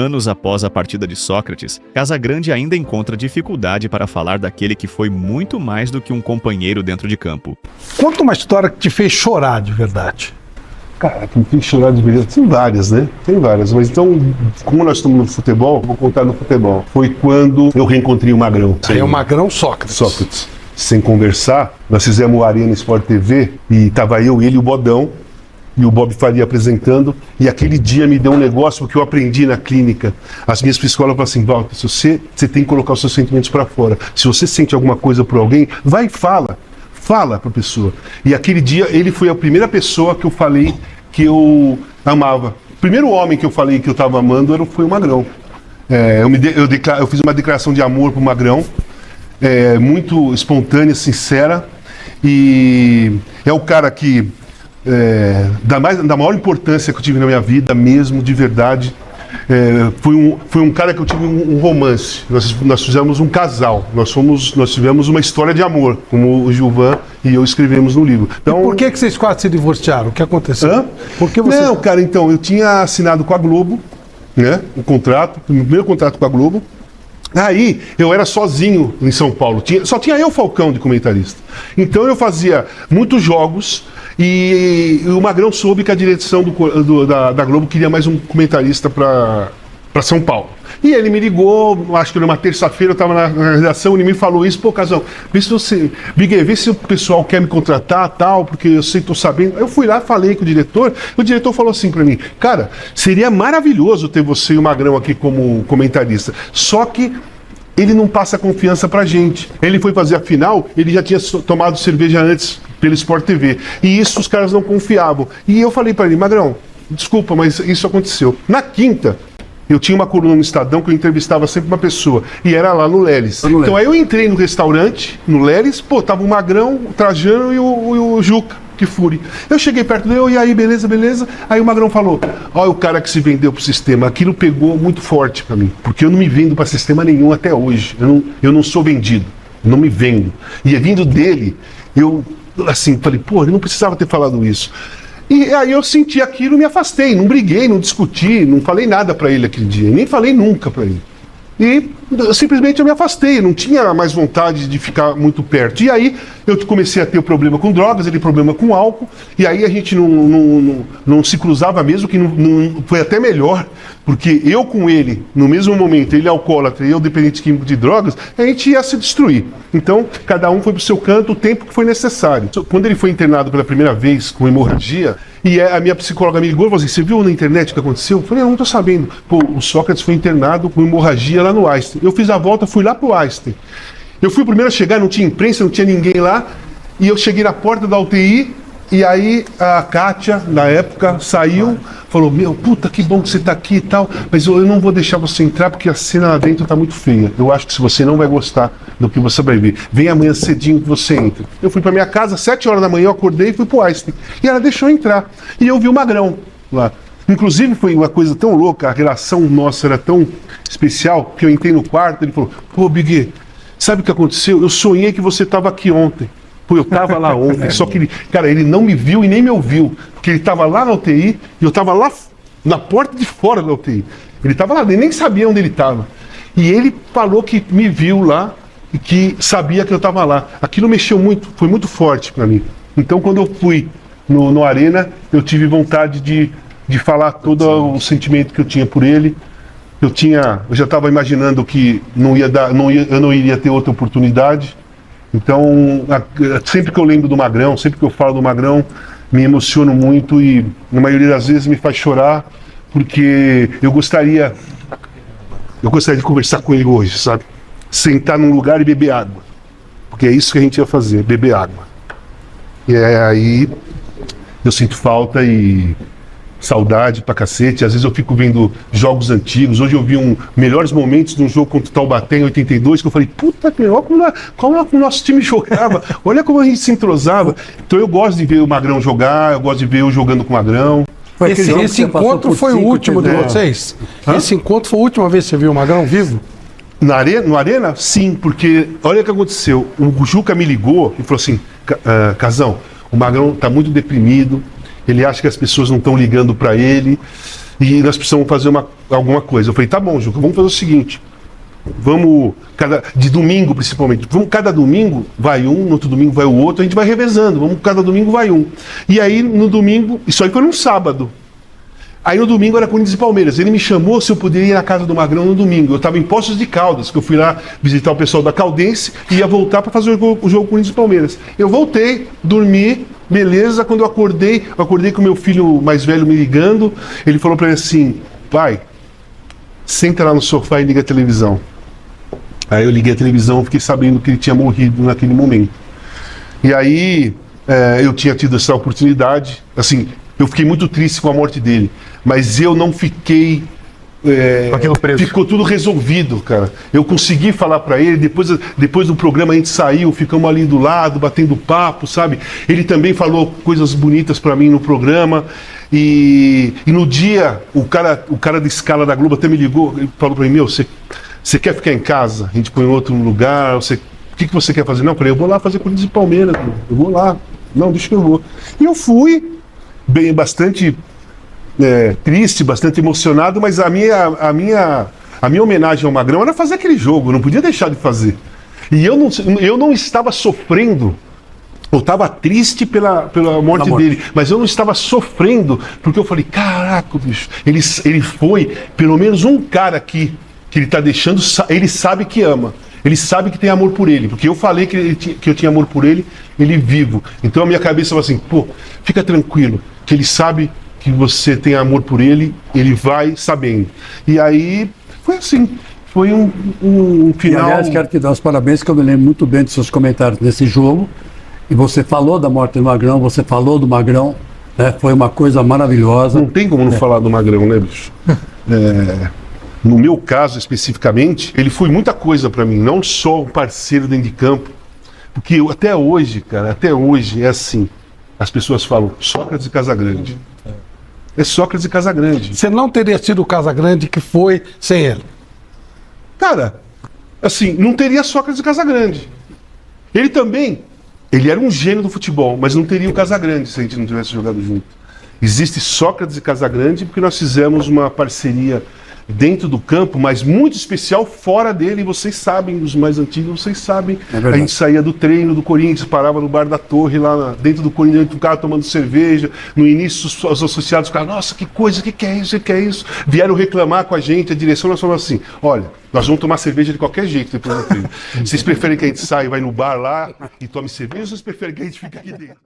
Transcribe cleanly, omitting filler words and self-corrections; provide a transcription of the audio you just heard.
Anos após a partida de Sócrates, Casagrande ainda encontra dificuldade para falar daquele que foi muito mais do que um companheiro dentro de campo. Conta uma história que te fez chorar de verdade. Cara, que me fez chorar de verdade. Tem várias, né? Tem várias. Mas então, como nós estamos no futebol, vou contar no futebol. Foi quando eu reencontrei o Magrão. Aí o Magrão Sócrates. Sócrates. Sem conversar, nós fizemos o Arena Sport TV e tava eu, ele e o Bodão. E o Bob Faria apresentando, e aquele dia me deu um negócio que eu aprendi na clínica. As minhas psicólogas falaram assim: Walter, você tem que colocar os seus sentimentos para fora. Se você sente alguma coisa por alguém, vai e fala para a pessoa. E aquele dia ele foi a primeira pessoa que eu falei que eu amava. O primeiro homem que eu falei que eu estava amando foi o Magrão. Eu fiz uma declaração de amor pro Magrão, muito espontânea, sincera, e é o cara que da maior importância que eu tive na minha vida mesmo, de verdade. Foi um cara que eu tive um romance. Nós fizemos um casal. Nós tivemos uma história de amor, como o Gilvan e eu escrevemos no livro. Então, e por que vocês quase se divorciaram? O que aconteceu? Hã? Por que vocês... Não, cara, então, eu tinha assinado com a Globo, né? O meu primeiro contrato com a Globo. Aí eu era sozinho em São Paulo, só tinha eu, Falcão, de comentarista. Então eu fazia muitos jogos e o Magrão soube que a direção da Globo queria mais um comentarista para São Paulo. E ele me ligou, acho que numa terça-feira eu estava na redação, ele me falou isso: pô, Casão, vê se o pessoal quer me contratar, tal, porque eu sei, tô sabendo. Eu fui lá, falei com o diretor falou assim para mim: cara, seria maravilhoso ter você e o Magrão aqui como comentarista, só que ele não passa confiança pra gente. Ele foi fazer a final, ele já tinha tomado cerveja antes pelo Sport TV, e isso os caras não confiavam. E eu falei para ele: Magrão, desculpa, mas isso aconteceu. Na quinta, eu tinha uma coluna no Estadão que eu entrevistava sempre uma pessoa, e era lá no Lelis. Então aí eu entrei no restaurante, no Lelis, tava o Magrão, o Trajano e o Juca Kfouri. Eu cheguei perto dele, e aí, beleza? Aí o Magrão falou: olha o cara que se vendeu pro sistema. Aquilo pegou muito forte pra mim, porque eu não me vendo pra sistema nenhum até hoje. Eu não sou vendido, não me vendo. E vindo dele, eu assim, falei: pô, ele não precisava ter falado isso. E aí eu senti aquilo e me afastei, não briguei, não discuti, não falei nada pra ele aquele dia, nem falei nunca pra ele. E simplesmente eu me afastei, não tinha mais vontade de ficar muito perto. E aí eu comecei a ter o problema com drogas, ele problema com álcool, e aí a gente não se cruzava mesmo, que não foi até melhor, porque eu com ele, no mesmo momento, ele alcoólatra e eu dependente químico de drogas, a gente ia se destruir. Então, cada um foi pro seu canto o tempo que foi necessário. Quando ele foi internado pela primeira vez com hemorragia, e a minha psicóloga me ligou e falou assim: você viu na internet o que aconteceu? Eu falei: não tô sabendo. Pô, o Sócrates foi internado com hemorragia lá no Einstein. Eu fiz a volta, fui lá pro Einstein. Eu fui o primeiro a chegar, não tinha imprensa, não tinha ninguém lá, e eu cheguei na porta da UTI, e aí a Kátia, na época, saiu, falou: meu, puta, que bom que você tá aqui e tal, mas eu não vou deixar você entrar porque a cena lá dentro tá muito feia. Eu acho que se você não vai gostar do que você vai ver, vem amanhã cedinho que você entra. Eu fui pra minha casa, 7 horas da manhã, eu acordei e fui pro Einstein. E ela deixou eu entrar. E eu vi o Magrão lá. Inclusive foi uma coisa tão louca, a relação nossa era tão especial, que eu entrei no quarto, ele falou: pô, Big, sabe o que aconteceu? Eu sonhei que você tava aqui ontem. Pô, eu tava lá ontem, só que ele não me viu e nem me ouviu, porque ele tava lá na UTI e eu tava lá na porta de fora da UTI. Ele tava lá, ele nem sabia onde ele tava. E ele falou que me viu lá e que sabia que eu tava lá. Aquilo mexeu muito, foi muito forte para mim. Então, quando eu fui no Arena, eu tive vontade de falar todo o sentimento que eu tinha por ele. Eu já estava imaginando que eu não iria ter outra oportunidade. Então, sempre que eu lembro do Magrão, sempre que eu falo do Magrão, me emociono muito e, na maioria das vezes, me faz chorar, porque eu gostaria de conversar com ele hoje, sabe? Sentar num lugar e beber água. Porque é isso que a gente ia fazer, beber água. E aí eu sinto falta e saudade pra cacete. Às vezes eu fico vendo jogos antigos. Hoje eu vi melhores momentos de um jogo contra o Taubaté em 82, que eu falei: puta que olha como o nosso time jogava, olha como a gente se entrosava. Então eu gosto de ver o Magrão jogar, eu gosto de ver eu jogando com o Magrão. Esse encontro foi o último de vocês? Esse encontro foi a última vez que você viu o Magrão vivo? No Arena? Sim, porque olha o que aconteceu. O Juca me ligou e falou assim: Casão, o Magrão tá muito deprimido, ele acha que as pessoas não estão ligando para ele, e nós precisamos fazer alguma coisa. Eu falei, tá bom, Juca, vamos fazer o seguinte, de domingo principalmente, cada domingo vai um, no outro domingo vai o outro, a gente vai revezando, cada domingo vai um. E aí no domingo, isso aí foi num sábado. Aí no domingo era Corinthians e Palmeiras. Ele me chamou se eu poderia ir na casa do Magrão no domingo. Eu estava em Poços de Caldas, que eu fui lá visitar o pessoal da Caldense e ia voltar para fazer o jogo Corinthians e Palmeiras. Eu voltei, dormi, beleza. Quando eu acordei com meu filho mais velho me ligando. Ele falou para mim assim, pai, senta lá no sofá e liga a televisão. Aí eu liguei a televisão, fiquei sabendo que ele tinha morrido naquele momento. E aí eu tinha tido essa oportunidade, assim, eu fiquei muito triste com a morte dele, mas eu não fiquei... ficou tudo resolvido, cara. Eu consegui falar para ele, depois do programa a gente saiu, ficamos ali do lado, batendo papo, sabe? Ele também falou coisas bonitas para mim no programa. E no dia, o cara da escala da Globo até me ligou, ele falou para mim, você quer ficar em casa? A gente põe em outro lugar, o que você quer fazer? Não, eu falei, eu vou lá fazer Corinthians e Palmeiras, eu vou lá. Não, deixa que eu vou. E eu fui, bastante triste, bastante emocionado, mas a minha homenagem ao Magrão era fazer aquele jogo, eu não podia deixar de fazer. E eu não estava sofrendo, eu estava triste pela morte dele, mas eu não estava sofrendo, porque eu falei, caraca, bicho, ele foi pelo menos um cara aqui, que ele está deixando, ele sabe que ama. Ele sabe que tem amor por ele, porque eu falei que eu tinha amor por ele, ele vivo. Então a minha cabeça foi assim, pô, fica tranquilo, que ele sabe que você tem amor por ele, ele vai sabendo. E aí, foi assim, foi um final... E, aliás, quero te dar os parabéns, que eu me lembro muito bem dos seus comentários nesse jogo, e você falou da morte do Magrão, você falou do Magrão, né? Foi uma coisa maravilhosa. Não tem como não falar do Magrão, né, bicho? No meu caso, especificamente, ele foi muita coisa para mim, não só um parceiro dentro de campo, porque até hoje, cara, é assim, as pessoas falam Sócrates e Casagrande. É Sócrates e Casagrande. Você não teria sido o Casagrande que foi sem ele? Cara, assim, não teria Sócrates e Casagrande. Ele era um gênio do futebol, mas não teria o Casagrande se a gente não tivesse jogado junto. Existe Sócrates e Casagrande porque nós fizemos uma parceria dentro do campo, mas muito especial fora dele, e vocês sabem, os mais antigos, vocês sabem, a gente saía do treino do Corinthians, parava no bar da Torre, lá dentro do Corinthians, o cara tomando cerveja, no início os associados ficaram, nossa, que coisa, que é isso, que é isso? Vieram reclamar com a gente, a direção, nós falamos assim, olha, nós vamos tomar cerveja de qualquer jeito depois do treino. Vocês preferem que a gente saia e vai no bar lá e tome cerveja, ou vocês preferem que a gente fique aqui dentro?